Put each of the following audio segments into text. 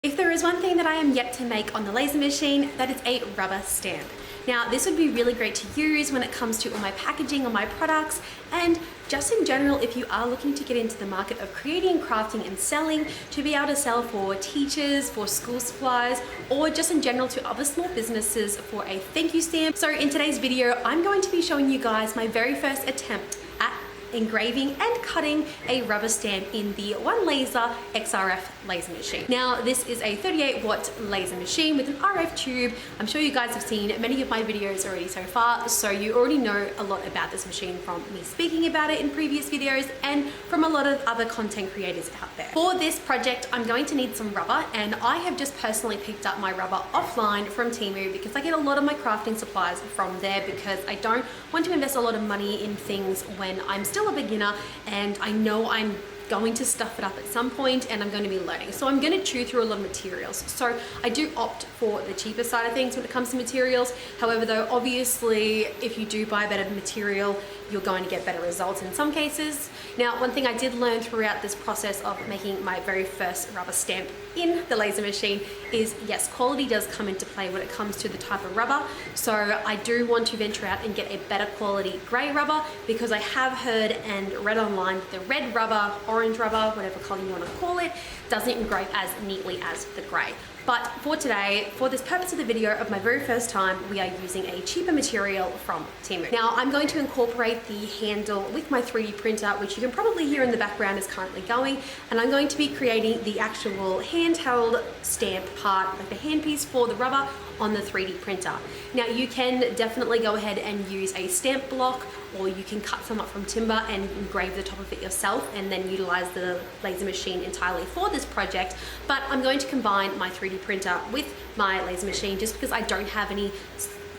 If there is one thing that I am yet to make on the laser machine, that is a rubber stamp. Now, this would be really great to use when it comes to all my packaging on my products, and just in general, if you are looking to get into the market of creating, crafting and selling, to be able to sell for teachers, for school supplies, or just in general to other small businesses for a thank you stamp. So in today's video, I'm going to be showing you guys my very first attempt at engraving and cutting a rubber stamp in the Onelaser XRF laser machine. Now, this is a 38-watt laser machine with an RF tube. I'm sure you guys have seen many of my videos already so far, so you already know a lot about this machine from me speaking about it in previous videos and from a lot of other content creators out there. For this project, I'm going to need some rubber, and I have just personally picked up my rubber offline from Temu because I get a lot of my crafting supplies from there, because I don't want to invest a lot of money in things when I'm still a beginner and I know I'm going to stuff it up at some point and I'm going to be learning. So I'm going to chew through a lot of materials. So I do opt for the cheaper side of things when it comes to materials. However, though, obviously, if you do buy better material, you're going to get better results in some cases. Now, one thing I did learn throughout this process of making my very first rubber stamp in the laser machine is, yes, quality does come into play when it comes to the type of rubber. So I do want to venture out and get a better quality grey rubber, because I have heard and read online that the red rubber, orange rubber, whatever color you want to call it, doesn't engrave as neatly as the grey. But for today, for this purpose of the video of my very first time, we are using a cheaper material from Temu. Now, I'm going to incorporate the handle with my 3D printer, which you can probably hear in the background is currently going, and I'm going to be creating the actual handheld stamp part, like the handpiece for the rubber on the 3D printer. Now, you can definitely go ahead and use a stamp block, or you can cut some up from timber and engrave the top of it yourself and then utilize the laser machine entirely for this project. But I'm going to combine my 3D printer with my laser machine just because I don't have any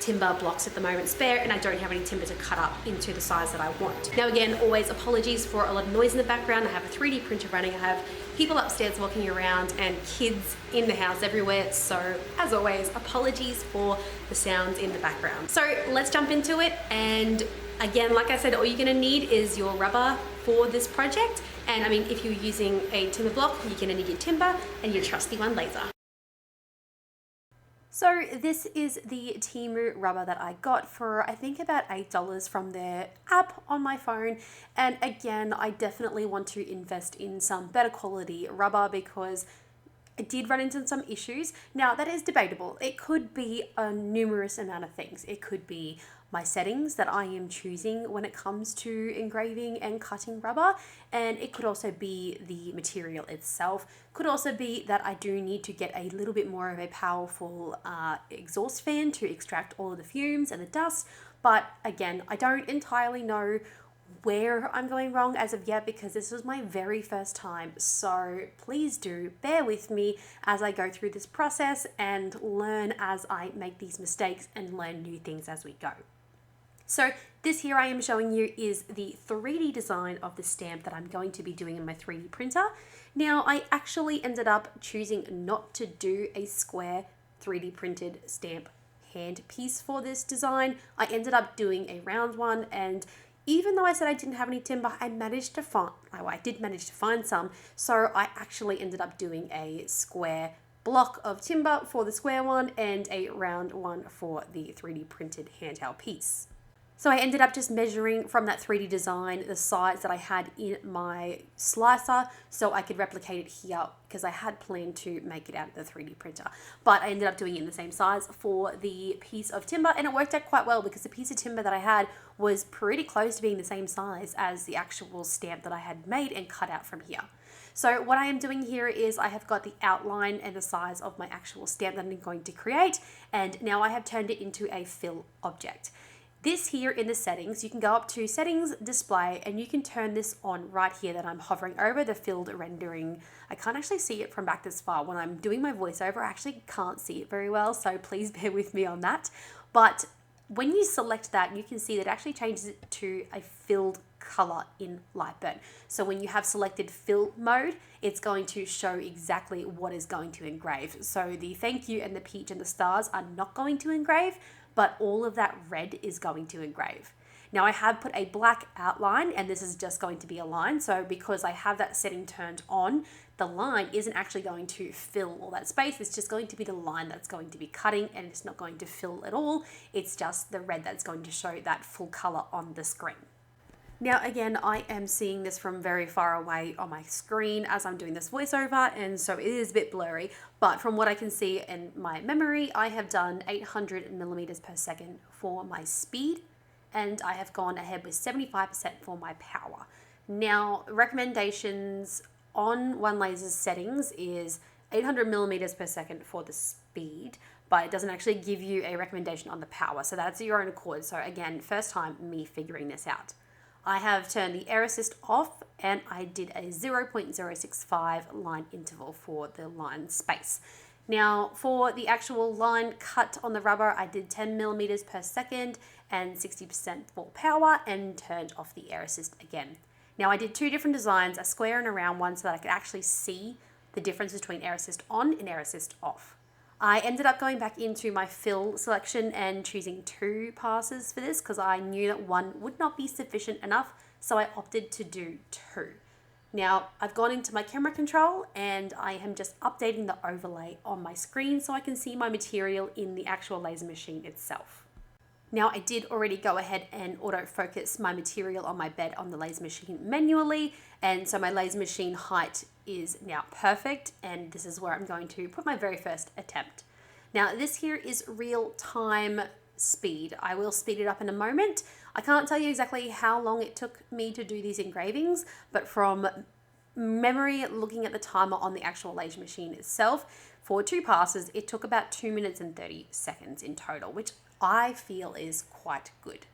timber blocks at the moment spare, and I don't have any timber to cut up into the size that I want. Now, again, always apologies for a lot of noise in the background. I have a 3D printer running, I have people upstairs walking around and kids in the house everywhere. So as always, apologies for the sounds in the background. So let's jump into it. And again, like I said, all you're gonna need is your rubber for this project. And I mean, if you're using a timber block, you're gonna need your timber and your trusty Onelaser. So this is the Temu rubber that I got for, I think, about $8 from their app on my phone. And again, I definitely want to invest in some better quality rubber because I did run into some issues. Now, that is debatable. It could be a numerous amount of things. It could be my settings that I am choosing when it comes to engraving and cutting rubber, and it could also be the material itself. Could also be that I do need to get a little bit more of a powerful exhaust fan to extract all of the fumes and the dust. But again, I don't entirely know where I'm going wrong as of yet, because this was my very first time. So please do bear with me as I go through this process and learn as I make these mistakes and learn new things as we go. So this here I am showing you is the 3D design of the stamp that I'm going to be doing in my 3D printer. Now, I actually ended up choosing not to do a square 3D printed stamp hand piece for this design. I ended up doing a round one, and even though I said I didn't have any timber, I did manage to find some. So I actually ended up doing a square block of timber for the square one and a round one for the 3D printed handheld piece. So I ended up just measuring from that 3D design the size that I had in my slicer so I could replicate it here, because I had planned to make it out of the 3D printer. But I ended up doing it in the same size for the piece of timber, and it worked out quite well because the piece of timber that I had was pretty close to being the same size as the actual stamp that I had made and cut out from here. So what I am doing here is I have got the outline and the size of my actual stamp that I'm going to create, and now I have turned it into a fill object. This here in the settings, you can go up to settings, display, and you can turn this on right here that I'm hovering over, the filled rendering. I can't actually see it from back this far. When I'm doing my voiceover, I actually can't see it very well, so please bear with me on that. But when you select that, you can see that it actually changes it to a filled color in light burn. So when you have selected fill mode, it's going to show exactly what is going to engrave. So the thank you and the peach and the stars are not going to engrave, but all of that red is going to engrave. Now I have put a black outline, and this is just going to be a line. So because I have that setting turned on, the line isn't actually going to fill all that space. It's just going to be the line that's going to be cutting, and it's not going to fill at all. It's just the red that's going to show that full color on the screen. Now, again, I am seeing this from very far away on my screen as I'm doing this voiceover, and so it is a bit blurry, but from what I can see in my memory, I have done 800 millimeters per second for my speed, and I have gone ahead with 75% for my power. Now, recommendations on Onelaser's settings is 800 millimeters per second for the speed, but it doesn't actually give you a recommendation on the power, so that's your own accord. So again, first time me figuring this out. I have turned the air assist off, and I did a 0.065 line interval for the line space. Now for the actual line cut on the rubber, I did 10 millimeters per second and 60% for power, and turned off the air assist again. Now I did two different designs, a square and a round one, so that I could actually see the difference between air assist on and air assist off. I ended up going back into my fill selection and choosing 2 passes for this because I knew that 1 would not be sufficient enough, so I opted to do 2. Now I've gone into my camera control, and I am just updating the overlay on my screen so I can see my material in the actual laser machine itself. Now I did already go ahead and autofocus my material on my bed on the laser machine manually, and so my laser machine height is now perfect, and this is where I'm going to put my very first attempt. Now this here is real time speed. I will speed it up in a moment. I can't tell you exactly how long it took me to do these engravings, but from memory, looking at the timer on the actual laser machine itself, for 2 passes, it took about 2 minutes and 30 seconds in total, which I feel is quite good.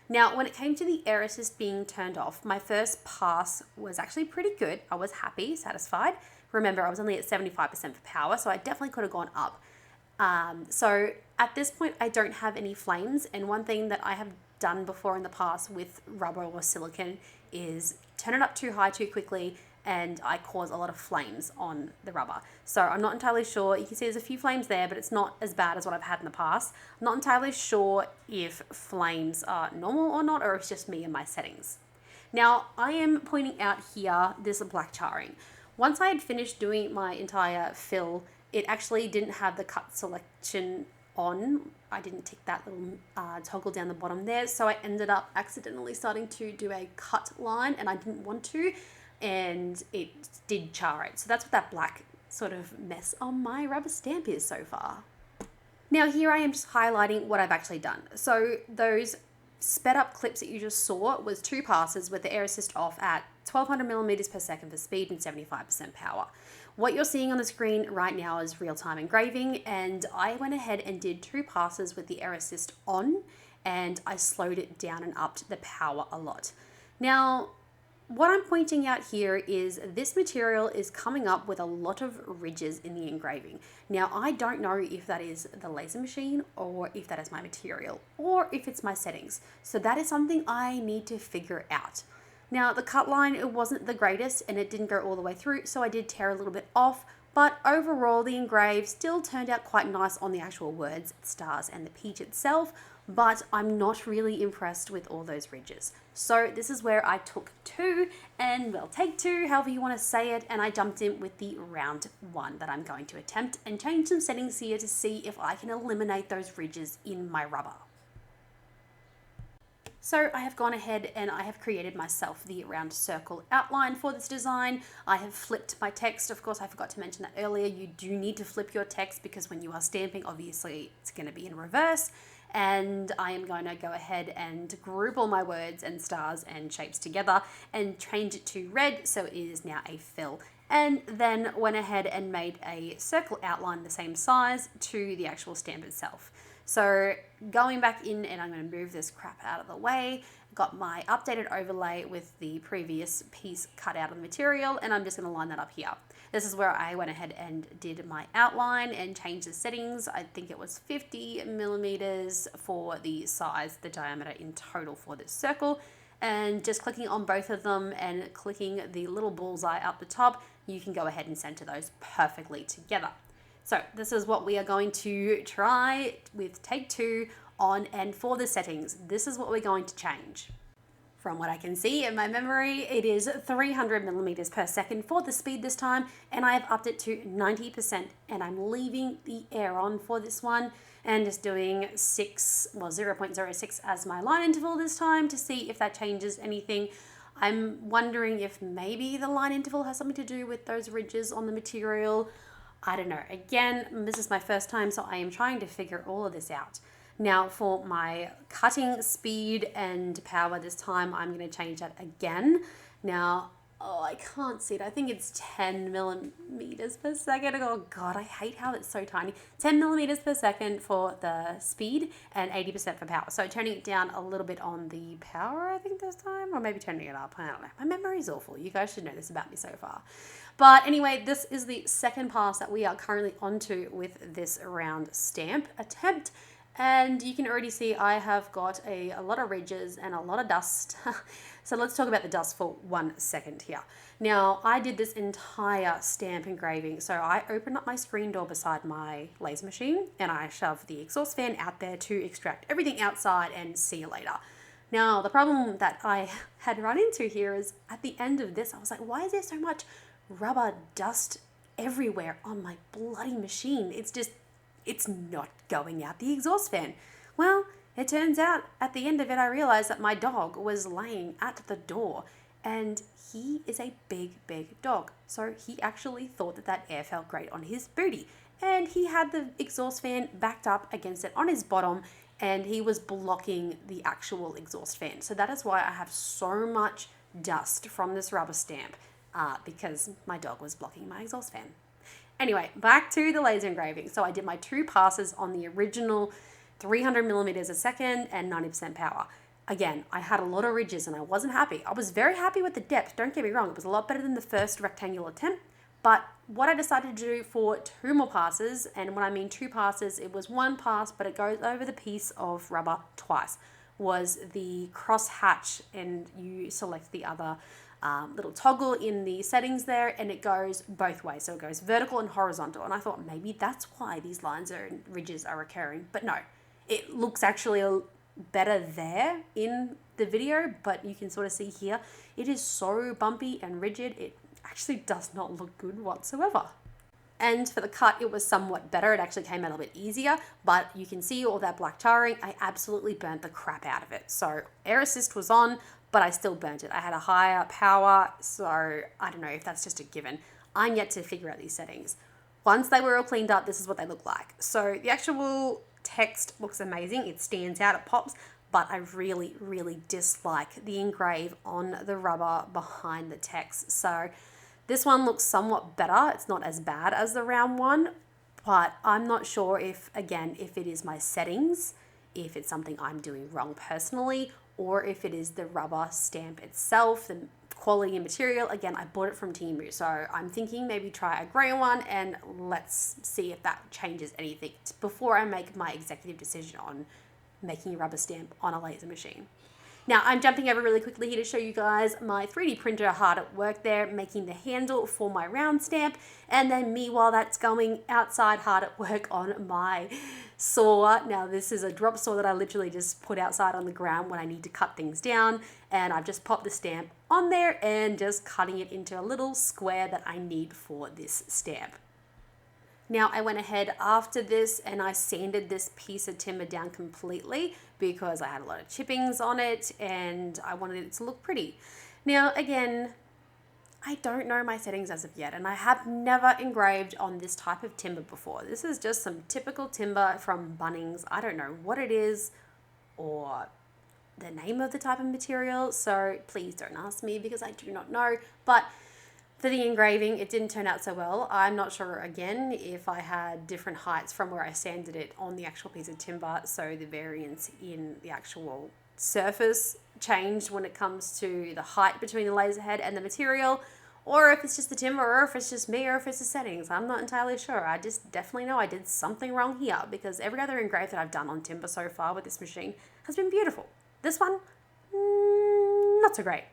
Now, when it came to the air assist being turned off, my first pass was actually pretty good. I was happy, satisfied. Remember, I was only at 75% for power, so I definitely could have gone up. So at this point, I don't have any flames, and one thing that I have done before in the past with rubber or silicone is turn it up too high too quickly, and I cause a lot of flames on the rubber. So I'm not entirely sure. You can see there's a few flames there, but it's not as bad as what I've had in the past. I'm not entirely sure if flames are normal or not, or if it's just me and my settings. Now I am pointing out here this black charring. Once I had finished doing my entire fill, it actually didn't have the cut selection on. I didn't tick that little toggle down the bottom there, so I ended up accidentally starting to do a cut line, and I didn't want to, and it did char it. So that's what that black sort of mess on my rubber stamp is so far. Now here I am just highlighting what I've actually done. So those sped up clips that you just saw was 2 passes with the air assist off at 1200 millimeters per second for speed and 75% power. What you're seeing on the screen right now is real-time engraving, and I went ahead and did 2 passes with the air assist on, and I slowed it down and upped the power a lot. Now, what I'm pointing out here is this material is coming up with a lot of ridges in the engraving. Now, I don't know if that is the laser machine, or if that is my material, or if it's my settings. So that is something I need to figure out. Now, the cut line, it wasn't the greatest, and it didn't go all the way through, so I did tear a little bit off, but overall the engrave still turned out quite nice on the actual words, stars, and the peach itself, but I'm not really impressed with all those ridges. So this is where I took 2, and well, take 2, however you want to say it, and I jumped in with the round one that I'm going to attempt, and change some settings here to see if I can eliminate those ridges in my rubber. So I have gone ahead and I have created myself the round circle outline for this design. I have flipped my text. Of course, I forgot to mention that earlier. You do need to flip your text because when you are stamping, obviously it's going to be in reverse. And I am going to go ahead and group all my words and stars and shapes together and change it to red, so it is now a fill. And then went ahead and made a circle outline the same size to the actual stamp itself. So going back in, and I'm going to move this crap out of the way, got my updated overlay with the previous piece cut out of the material, and I'm just going to line that up here. This is where I went ahead and did my outline and changed the settings. I think it was 50 millimeters for the size, the diameter in total for this circle. And just clicking on both of them and clicking the little bullseye up the top, you can go ahead and center those perfectly together. So this is what we are going to try with take 2 on. And for the settings, this is what we're going to change. From what I can see in my memory, it is 300 millimeters per second for the speed this time, and I have upped it to 90%, and I'm leaving the air on for this one and just doing 0.06 as my line interval this time to see if that changes anything. I'm wondering if maybe the line interval has something to do with those ridges on the material. I don't know. Again, this is my first time, so I am trying to figure all of this out. Now for my cutting speed and power this time, I'm going to change that again. Now, I can't see it. I think it's 10 millimeters per second. Oh God, I hate how it's so tiny. 10 millimeters per second for the speed and 80% for power. So turning it down a little bit on the power, I think this time, or maybe turning it up. I don't know. My memory is awful. You guys should know this about me so far. But anyway, this is the second pass that we are currently onto with this round stamp attempt. And you can already see I have got a lot of ridges and a lot of dust. So let's talk about the dust for 1 second here. Now, I did this entire stamp engraving. So I opened up my screen door beside my laser machine and I shoved the exhaust fan out there to extract everything outside and see you later. Now, the problem that I had run into here is at the end of this, I was like, why is there so much rubber dust everywhere on my bloody machine? It's not going out the exhaust fan. Well, it turns out at the end of it, I realized that my dog was laying at the door and he is a big, big dog. So he actually thought that that air felt great on his booty and he had the exhaust fan backed up against it on his bottom and he was blocking the actual exhaust fan. So that is why I have so much dust from this rubber stamp because my dog was blocking my exhaust fan. Anyway, back to the laser engraving. So I did my 2 passes on the original 300 millimeters a second and 90% power. Again, I had a lot of ridges and I wasn't happy. I was very happy with the depth, don't get me wrong. It was a lot better than the first rectangular attempt. But what I decided to do for 2 more passes, and when I mean 2 passes, it was 1 pass, but it goes over the piece of rubber twice, was the cross hatch, and you select the other little toggle in the settings there and it goes both ways. So it goes vertical and horizontal. And I thought maybe that's why these lines and ridges are recurring. But no, it looks actually better there in the video, but you can sort of see here, it is so bumpy and rigid. It actually does not look good whatsoever. And for the cut, it was somewhat better. It actually came out a bit easier, but you can see all that black tarring. I absolutely burnt the crap out of it. So air assist was on, but I still burnt it. I had a higher power, so I don't know if that's just a given. I'm yet to figure out these settings. Once they were all cleaned up, this is what they look like. So the actual text looks amazing. It stands out, it pops, but I really, really dislike the engrave on the rubber behind the text. So this one looks somewhat better. It's not as bad as the round one, but I'm not sure if it is my settings, if it's something I'm doing wrong personally, or if it is the rubber stamp itself, the quality and material. Again, I bought it from Temu, so I'm thinking maybe try a grey one and let's see if that changes anything before I make my executive decision on making a rubber stamp on a laser machine. Now, I'm jumping over really quickly here to show you guys my 3D printer hard at work there, making the handle for my round stamp, and then me while that's going outside hard at work on my saw. Now, this is a drop saw that I literally just put outside on the ground when I need to cut things down, and I've just popped the stamp on there and just cutting it into a little square that I need for this stamp. Now I went ahead after this and I sanded this piece of timber down completely because I had a lot of chippings on it and I wanted it to look pretty. Now again, I don't know my settings as of yet and I have never engraved on this type of timber before. This is just some typical timber from Bunnings. I don't know what it is or the name of the type of material, so please don't ask me because I do not know. But for the engraving, it didn't turn out so well. I'm not sure, again, if I had different heights from where I sanded it on the actual piece of timber, so the variance in the actual surface changed when it comes to the height between the laser head and the material, or if it's just the timber, or if it's just me, or if it's the settings. I'm not entirely sure. I just definitely know I did something wrong here, because every other engrave that I've done on timber so far with this machine has been beautiful. This one, not so great.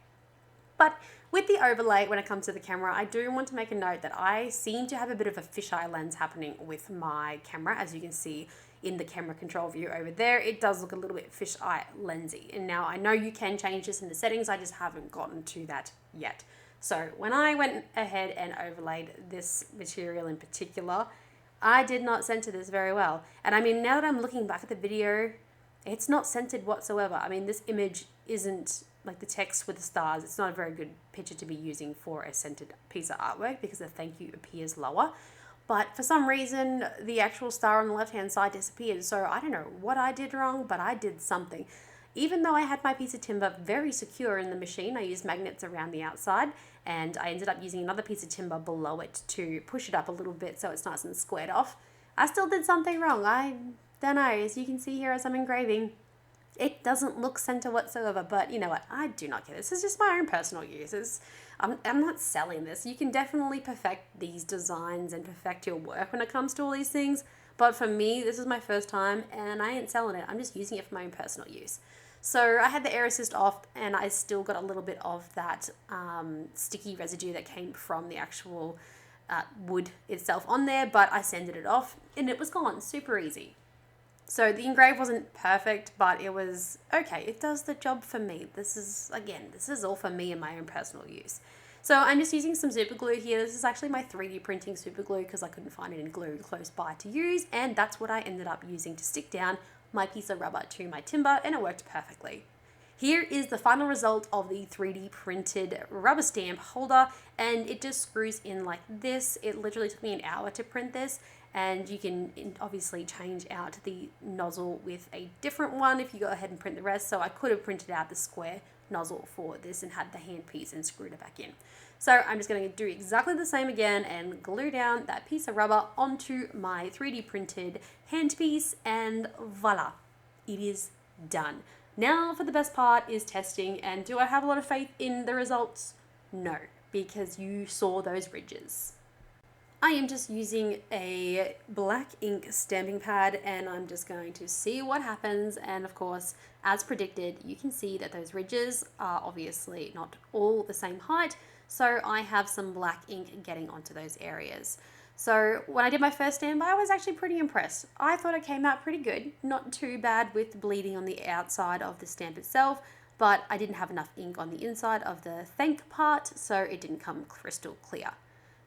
But with the overlay, when it comes to the camera, I do want to make a note that I seem to have a bit of a fisheye lens happening with my camera. As you can see in the camera control view over there, it does look a little bit fisheye lensy. And now I know you can change this in the settings, I just haven't gotten to that yet. So when I went ahead and overlaid this material in particular, I did not center this very well. And I mean, now that I'm looking back at the video, it's not centered whatsoever. I mean, this image isn't like the text with the stars. It's not a very good picture to be using for a centered piece of artwork because the thank you appears lower. But for some reason, the actual star on the left-hand side disappeared. So I don't know what I did wrong, but I did something. Even though I had my piece of timber very secure in the machine, I used magnets around the outside, and I ended up using another piece of timber below it to push it up a little bit so it's nice and squared off. I still did something wrong. I don't know. As you can see here as I'm engraving, it doesn't look center whatsoever, but you know what? I do not care. This is just my own personal use. I'm not selling this. You can definitely perfect these designs and perfect your work when it comes to all these things. But for me, this is my first time and I ain't selling it. I'm just using it for my own personal use. So I had the air assist off and I still got a little bit of that sticky residue that came from the actual wood itself on there, but I sanded it off and it was gone super easy. So the engrave wasn't perfect, but it was okay. It does the job for me. This is all for me and my own personal use. So I'm just using some super glue here. This is actually my 3D printing super glue because I couldn't find any glue close by to use. And that's what I ended up using to stick down my piece of rubber to my timber, and it worked perfectly. Here is the final result of the 3D printed rubber stamp holder, and it just screws in like this. It literally took me an hour to print this, and you can obviously change out the nozzle with a different one if you go ahead and print the rest. So I could have printed out the square nozzle for this and had the handpiece and screwed it back in. So I'm just going to do exactly the same again and glue down that piece of rubber onto my 3D printed handpiece, and voila, it is done. Now for the best part is testing, and do I have a lot of faith in the results? No, because you saw those ridges. I am just using a black ink stamping pad and I'm just going to see what happens, and of course, as predicted, you can see that those ridges are obviously not all the same height, so I have some black ink getting onto those areas. So when I did my first stamp, I was actually pretty impressed. I thought it came out pretty good, not too bad with bleeding on the outside of the stamp itself, but I didn't have enough ink on the inside of the thank part, so it didn't come crystal clear.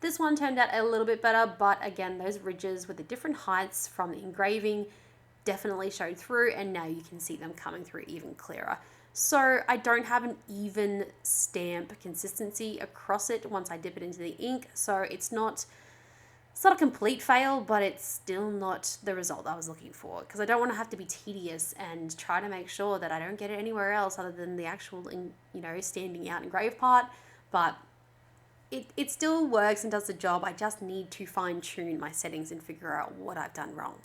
This one turned out a little bit better, but again, those ridges with the different heights from the engraving definitely showed through, and now you can see them coming through even clearer. So I don't have an even stamp consistency across it once I dip it into the ink, so it's not a complete fail, but it's still not the result I was looking for, because I don't want to have to be tedious and try to make sure that I don't get it anywhere else other than the actual, standing out engraved part. But it still works and does the job. I just need to fine tune my settings and figure out what I've done wrong.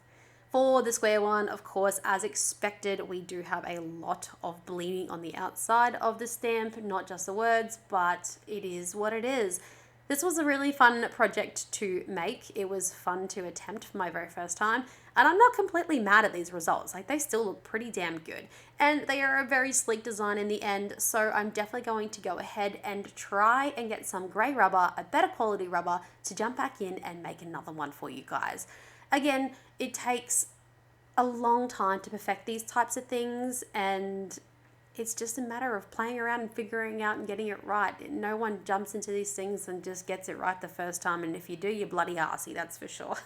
For the square one, of course, as expected, we do have a lot of bleeding on the outside of the stamp, not just the words, but it is what it is. This was a really fun project to make. It was fun to attempt for my very first time, and I'm not completely mad at these results. Like, they still look pretty damn good, and they are a very sleek design in the end, so I'm definitely going to go ahead and try and get some grey rubber, a better quality rubber, to jump back in and make another one for you guys. Again, it takes a long time to perfect these types of things, and it's just a matter of playing around and figuring out and getting it right. No one jumps into these things and just gets it right the first time, and if you do, you're bloody arsey, that's for sure.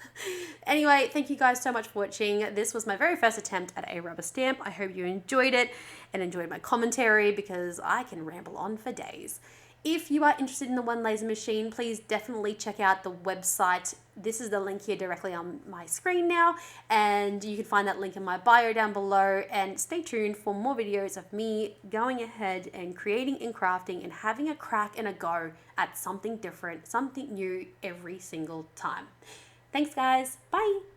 Anyway, thank you guys so much for watching. This was my very first attempt at a rubber stamp. I hope you enjoyed it and enjoyed my commentary, because I can ramble on for days. If you are interested in the Onelaser machine, please definitely check out the website. This is the link here directly on my screen now, and you can find that link in my bio down below, and stay tuned for more videos of me going ahead and creating and crafting and having a crack and a go at something different, something new every single time. Thanks guys, bye!